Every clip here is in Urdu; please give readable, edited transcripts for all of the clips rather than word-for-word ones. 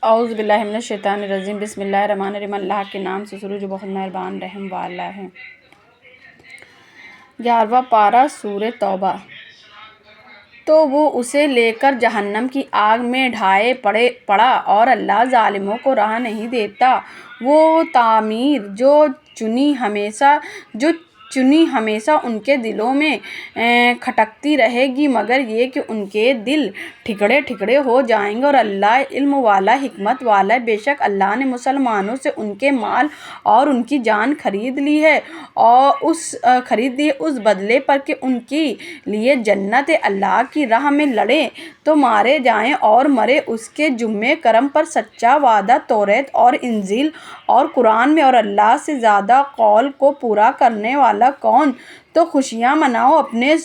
اعوذ باللہ من الشیطان الرجیم بسم اللہ الرحمن الرحیم۔ اللہ کے نام سے شروع جو بہت مہربان رحم والا ہے۔ 11واں پارہ سورہ توبہ۔ تو وہ اسے لے کر جہنم کی آگ میں ڈھائے پڑا اور اللہ ظالموں کو راہ نہیں دیتا۔ وہ تعمیر جو چنی ہمیشہ ان کے دلوں میں کھٹکتی رہے گی، مگر یہ کہ ان کے دل ٹھکرے ٹھکرے ہو جائیں گے۔ اور اللہ علم والا، حکمت والا ہے۔ بے شک اللہ نے مسلمانوں سے ان کے مال اور ان کی جان خرید لی ہے اس بدلے پر کہ ان کے لیے جنت اللہ کی راہ میں لڑیں تو مارے جائیں اور مرے اس کے ذمہ کرم پر سچا وعدہ توریت اور انجیل اور قرآن میں، اور اللہ سے زیادہ قول کو پورا کرنے والا کون؟ تو خوشیاں مناؤ اپنے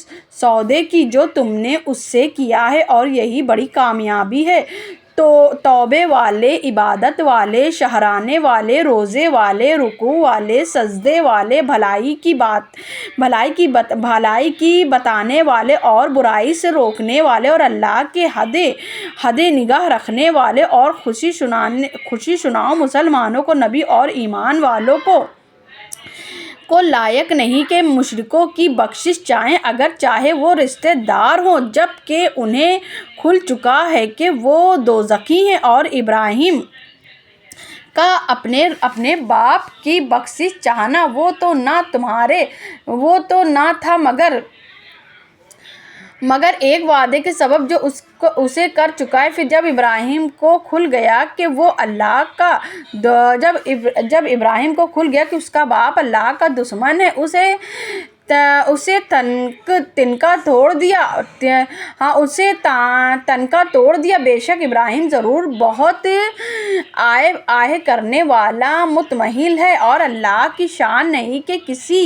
سودے کی جو تم نے اس سے کیا ہے، اور یہی بڑی کامیابی ہے۔ تو توبے والے، عبادت والے، شہرانے والے، روزے والے، رکوع والے، سجدے والے، بھلائی کی بتانے والے اور برائی سے روکنے والے، اور اللہ کے حد نگاہ رکھنے والے، اور خوشی سناؤ مسلمانوں کو، نبی اور ایمان والوں کو لائق نہیں کہ مشرکوں کی بخشش چاہیں اگر چاہے وہ رشتے دار ہوں، جب کہ انہیں کھل چکا ہے کہ وہ دوزخی ہیں۔ اور ابراہیم کا اپنے باپ کی بخشش چاہنا وہ تو نہ تھا مگر ایک وعدے کے سبب جو اسے کر چکا ہے۔ پھر جب ابراہیم کو کھل گیا کہ اس کا باپ اللہ کا دشمن ہے، اسے تنکا توڑ دیا۔ بے شک ابراہیم ضرور بہت آہ کرنے والا متمحل ہے، اور اللہ کی شان نہیں کہ کسی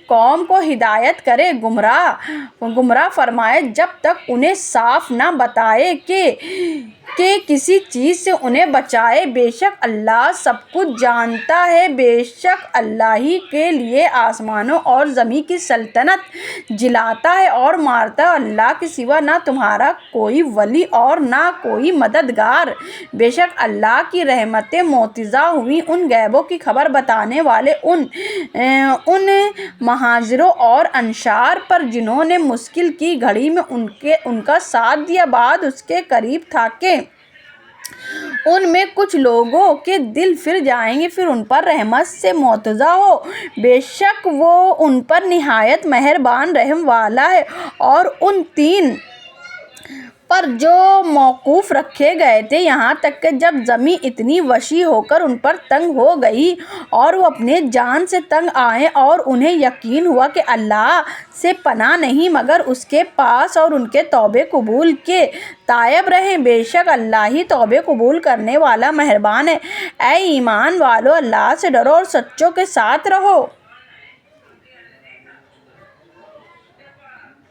قوم کو ہدایت کرے، گمراہ فرمائے، جب تک انہیں صاف نہ بتائے کہ کسی چیز سے انہیں بچائے۔ بے شک اللہ سب کچھ جانتا ہے۔ بے شک اللہ ہی کے لیے آسمانوں اور زمین کی سلطنت جلاتا ہے اور مارتا ہے، اللہ کے سوا نہ تمہارا کوئی ولی اور نہ کوئی مددگار۔ بے شک اللہ کی رحمتیں معتضی ہوئیں ان غیبوں کی خبر بتانے والے، ان مہاجروں اور انصار پر جنہوں نے مشکل کی گھڑی میں ان کا ساتھ دیا۔ بات اس کے قریب تھا کہ ان میں کچھ لوگوں کے دل پھر جائیں گے، پھر ان پر رحمت سے معتضی ہو۔ بے شک وہ ان پر نہایت مہربان رحم والا ہے۔ اور ان تین پر جو موقوف رکھے گئے تھے، یہاں تک کہ جب زمین اتنی وسیع ہو کر ان پر تنگ ہو گئی اور وہ اپنے جان سے تنگ آئے، اور انہیں یقین ہوا کہ اللہ سے پناہ نہیں مگر اس کے پاس، اور ان کے توبے قبول کے تائب رہے۔ بے شک اللہ ہی توبے قبول کرنے والا مہربان ہے۔ اے ایمان والو، اللہ سے ڈرو اور سچوں کے ساتھ رہو۔